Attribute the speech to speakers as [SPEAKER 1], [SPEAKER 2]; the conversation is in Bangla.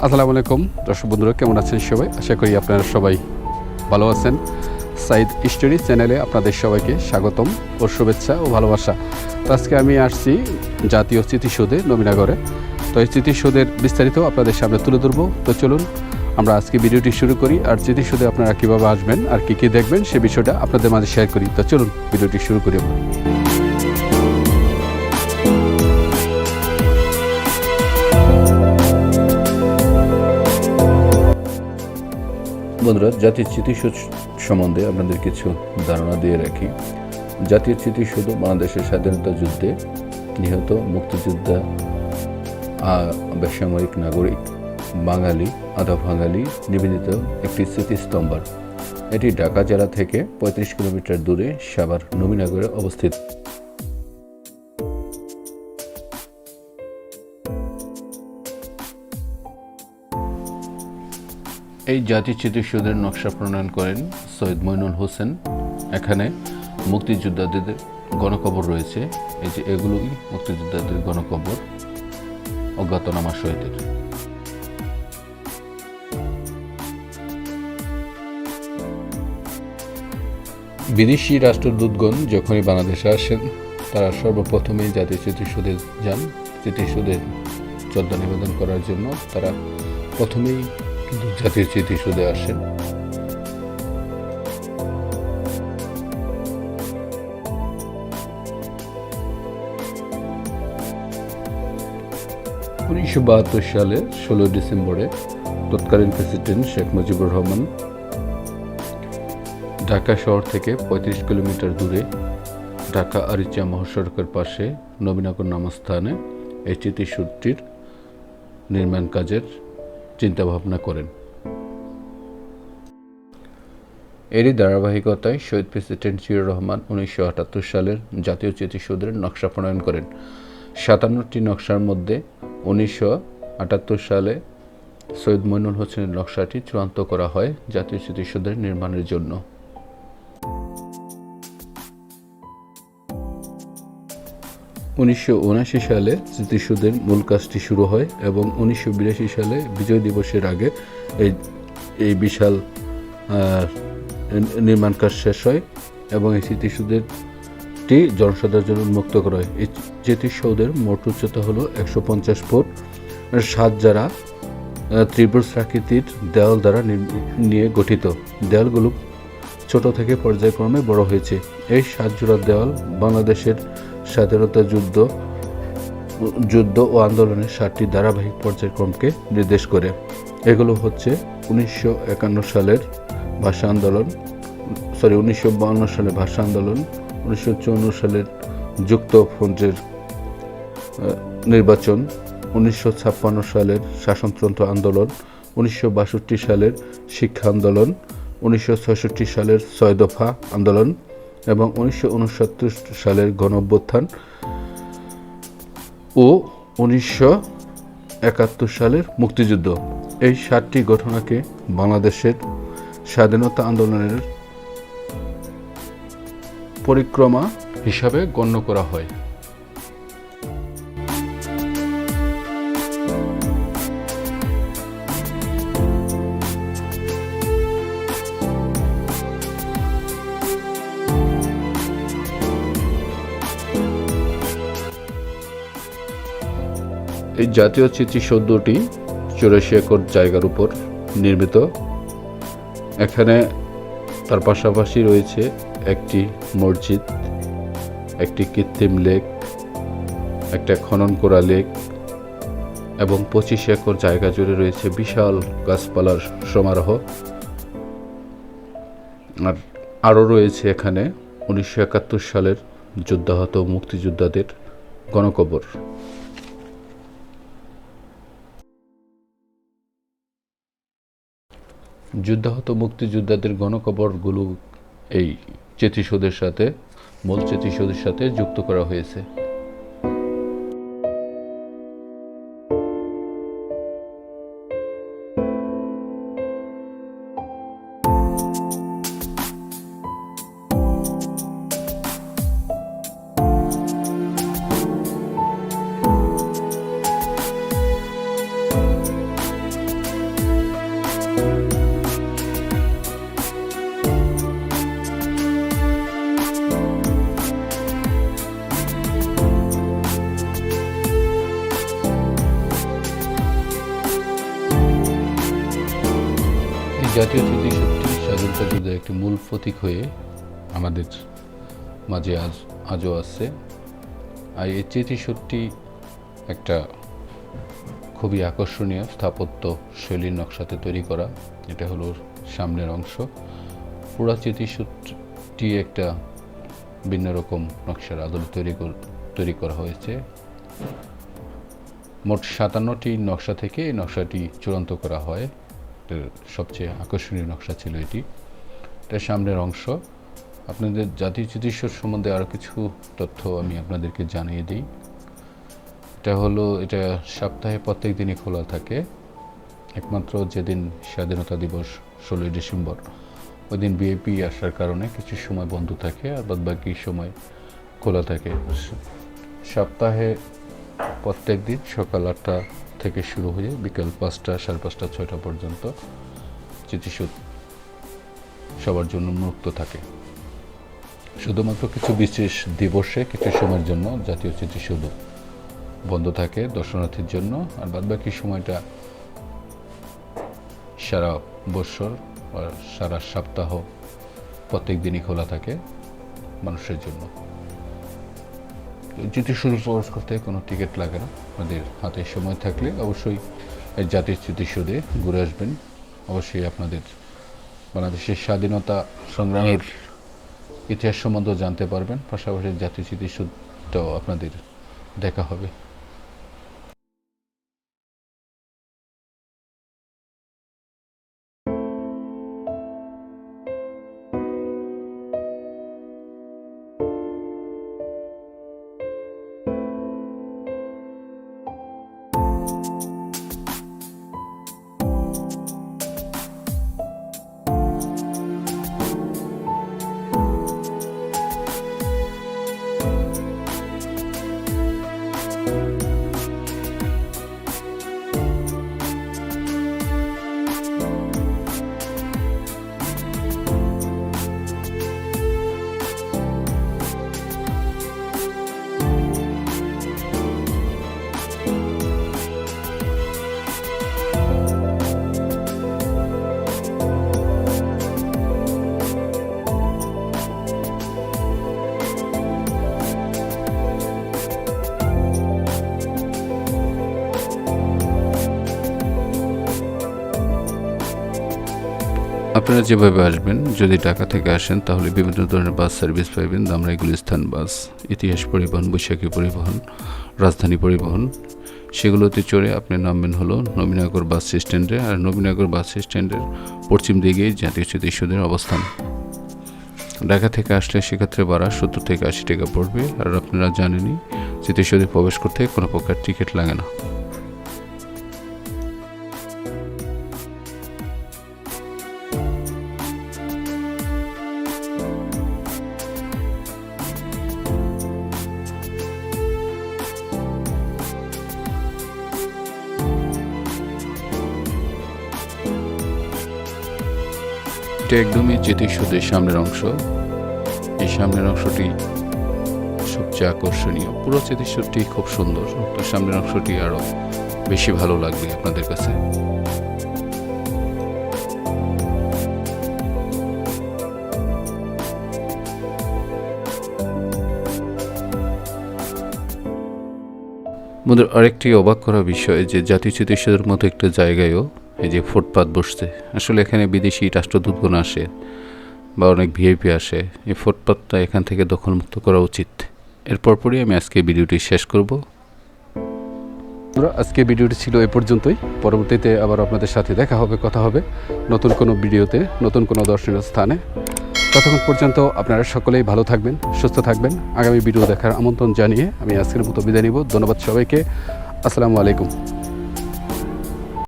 [SPEAKER 1] আসসালামু আলাইকুম দর্শক বন্ধুরা, কেমন আছেন সবাই? আশা করি আপনারা সবাই ভালো আছেন। সাইদ স্টোরি চ্যানেলে আপনাদের সবাইকে স্বাগতম ও শুভেচ্ছা ও ভালোবাসা। তো আজকে আমি আসছি জাতীয় স্মৃতিসৌধে নবীনগরে। তো এই স্মৃতিসৌধের বিস্তারিত আপনাদের সামনে তুলে ধরবো। তো চলুন আমরা আজকে ভিডিওটি শুরু করি, আর স্মৃতিসৌধে আপনারা কীভাবে আসবেন আর কী কী দেখবেন সে বিষয়টা আপনাদের মাঝে শেয়ার করি। তো চলুন ভিডিওটি শুরু করি আমরা। বন্ধুরা, জাতীয় স্মৃতিসৌধ সম্বন্ধে আপনাদের কিছু ধারণা দিয়ে রাখি। জাতীয় স্মৃতিসৌধ বাংলাদেশের স্বাধীনতা যুদ্ধে নিহত মুক্তিযোদ্ধা, বেসামরিক নাগরিক, বাঙালি, আধা বাঙালি নিবেদিত একটি স্মৃতিস্তম্ভ। এটি ঢাকা জেলা থেকে ৩৫ কিলোমিটার দূরে সাভার নবীনগরে অবস্থিত। এই জাতীয় স্মৃতিসৌধের নকশা প্রণয়ন করেন সৈয়দ মইনুল হোসেন। এখানে মুক্তিযোদ্ধাদের গণকবর রয়েছে। এই যে এগুলোই মুক্তিযোদ্ধাদের গণকবর, অজ্ঞাতনামা শহীদের। বিদেশি রাষ্ট্রদূতগণ যখনই বাংলাদেশে আসেন, তারা সর্বপ্রথমেই জাতীয় স্মৃতিসৌধে যান। স্মৃতিসৌধের শ্রদ্ধা নিবেদন করার জন্য তারা প্রথমেই কিন্তু জাতীয় স্মৃতিসৌধে আসেন। উনিশশো ৭২ সালে ১৬ ডিসেম্বরে তৎকালীন প্রেসিডেন্ট শেখ মুজিবুর রহমান ঢাকা শহর থেকে ৩৫ কিলোমিটার দূরে ঢাকা আরিচা মহাসড়কের পাশে নবীনগর নামক স্থানে এই স্মৃতিসৌধটির নির্মাণ কাজের চিন্তাভাবনা করেন। এরই ধারাবাহিকতায় শহীদ প্রেসিডেন্ট জিয়াউর রহমান ১৯৭৮ সালের জাতীয় স্মৃতিসৌধের নকশা প্রণয়ন করেন। ৫৭টি নকশার মধ্যে ১৯৭৮ সালে সৈয়দ মইনুল হোসেনের নকশাটি চূড়ান্ত করা হয় জাতীয় স্মৃতিসৌধের নির্মাণের জন্য। ১৯৭৯ সালে স্মৃতিসৌধের মূল কাজটি শুরু হয় এবং ১৯৮২ সালে বিজয় দিবসের আগে এই বিশাল নির্মাণ কাজ শেষ হয় এবং এই স্মৃতিসৌধটি জনসাধারণের জন্য উন্মুক্ত করা হয়। এই স্মৃতিসৌধের মোট উচ্চতা হলো ১৫০ ফুট। সাতজারা ত্রিভুজ আকৃতির দেওয়াল দ্বারা নিয়ে গঠিত। দেওয়ালগুলো ছোট থেকে পর্যায়ক্রমে বড় হয়েছে। এই ৭ জোড়া দেওয়াল বাংলাদেশের স্বাধীনতা যুদ্ধ ও আন্দোলনের ৭টি ধারাবাহিক পর্যায়ক্রমকে নির্দেশ করে। এগুলো হচ্ছে ১৯৫১ সালের ভাষা আন্দোলন, ১৯৫২ সালের ভাষা আন্দোলন, ১৯৫৪ সালের যুক্তফ্রন্টের নির্বাচন, ১৯৫৬ সালের শাসনতন্ত্র আন্দোলন, ১৯৬২ সালের শিক্ষা আন্দোলন, ১৯৬৬ সালের ৬ দফা আন্দোলন এবং ১৯৬৯ সালের গণঅভ্যুত্থান ও ১৯৭১ সালের মুক্তিযুদ্ধ। এই ৭টি ঘটনাকে বাংলাদেশের স্বাধীনতা আন্দোলনের পরিক্রমা হিসাবে গণ্য করা হয়। এই জাতীয় স্মৃতিসৌধটি ৮৪ একর জায়গার উপর নির্মিত। এখানে তার পাশাপাশি রয়েছে একটি মসজিদ, একটি কৃত্রিম লেক, একটা খনন করা লেক এবং ২৫ একর জায়গা জুড়ে রয়েছে বিশাল গাছপালার সমারোহ। আর আরও রয়েছে এখানে ১৯৭১ সালের যুদ্ধাহত মুক্তিযোদ্ধাদের গণকবর। যুদ্ধাহত মুক্তিযোদ্ধাদের গণকবরগুলো এই স্মৃতিসৌধের সাথে, মূল স্মৃতিসৌধের সাথে যুক্ত করা হয়েছে। জাতীয় স্মৃতিশক্তি স্বাধীনতা যুদ্ধের একটি মূল প্রতীক হয়ে আমাদের মাঝে আজও আছে। আর এই স্মৃতিশক্তি একটা খুবই আকর্ষণীয় স্থাপত্য শৈলীর নকশাতে তৈরি করা। এটা হলো সামনের অংশ। পুরা স্মৃতিশক্তি একটা ভিন্ন রকম নকশার আদলে তৈরি করা হয়েছে। মোট 57টি নকশা থেকে এই নকশাটি চূড়ান্ত করা হয়। সবচেয়ে আকর্ষণীয় নকশা ছিল এটি। এটা সামনের অংশ। আপনাদের জাতীয় স্মৃতিসৌধ সম্বন্ধে আরও কিছু তথ্য আমি আপনাদেরকে জানিয়ে দিই। এটা সপ্তাহে প্রত্যেক দিনই খোলা থাকে, একমাত্র যেদিন স্বাধীনতা দিবস 16ই ডিসেম্বর ওই দিন ভিআইপি আসার কারণে কিছু সময় বন্ধ থাকে, আর বাদ বাকি সময় খোলা থাকে। সপ্তাহে প্রত্যেক দিন সকাল 8টা থেকে শুরু হয়ে বিকেল 5টা, 5:30, 6টা পর্যন্ত স্মৃতিসৌধ সবার জন্য মুক্ত থাকে। শুধুমাত্র কিছু বিশেষ দিবসে কিছু সময়ের জন্য জাতীয় স্মৃতিসৌধ বন্ধ থাকে দর্শনার্থীর জন্য, আর বাদবাকি সময়টা সারা বছর বা সারা সপ্তাহ প্রত্যেক দিনই খোলা থাকে মানুষের জন্য। স্মৃতিসৌধ প্রবেশ করতে কোনো টিকিট লাগে না। আপনাদের হাতে সময় থাকলে অবশ্যই এই জাতীয় স্মৃতিসৌধে ঘুরে আসবেন। অবশ্যই আপনাদের বাংলাদেশের স্বাধীনতা সংগ্রামের ইতিহাস সম্বন্ধেও জানতে পারবেন, পাশাপাশি জাতীয় স্মৃতিসৌধটাও আপনাদের দেখা হবে। আপনারা যেভাবে আসবেন, যদি ঢাকা থেকে আসেন তাহলে বিভিন্ন ধরনের বাস সার্ভিস পাবেন। ধামরাই গুলিস্তান বাস, ইতিহাস পরিবহন, বৈশাখী পরিবহন, রাজধানী পরিবহন, সেগুলোতে চড়ে আপনি নামবেন হলো নবীনগর বাস স্ট্যান্ডে। আর নবীনগর বাস স্ট্যান্ডের পশ্চিম দিকেই জাতীয় স্মৃতিসৌধের অবস্থান। ঢাকা থেকে আসলে সেক্ষেত্রে ভাড়া 70 থেকে 80 টাকা পড়বে। আর আপনারা জানেনই স্মৃতিসৌধে প্রবেশ করতে কোনো প্রকার টিকিট লাগে না। এটা একদমই স্মৃতিসৌধের সামনের অংশ। এই সামনের অংশটি সবচেয়ে আকর্ষণীয়। পুরো স্মৃতিসৌধটি খুব সুন্দর, তো সামনের অংশটি আরও বেশি ভালো লাগবে আপনাদের কাছে। আমাদের আরেকটি অবাক করা বিষয় যে জাতীয় স্মৃতিসৌধের মতো একটা জায়গায়ও এই যে ফুটপাত বসছে। আসলে এখানে বিদেশি রাষ্ট্রদূতগণ আসে বা অনেক ভিআইপি আসে। এই ফুটপাতটা এখান থেকে দখলমুক্ত করা উচিত। এরপর পরই আমি আজকে ভিডিওটি শেষ করব। আজকে ভিডিওটি ছিল এ পর্যন্তই। পরবর্তীতে আবার আপনাদের সাথে দেখা হবে, কথা হবে নতুন কোনো ভিডিওতে, নতুন কোনো দর্শনীয় স্থানে। ততক্ষণ পর্যন্ত আপনারা সকলেই ভালো থাকবেন, সুস্থ থাকবেন। আগামী ভিডিও দেখার আমন্ত্রণ জানিয়ে আমি আজকের মতো বিদায় নিব। ধন্যবাদ সবাইকে। আসসালামু আলাইকুম।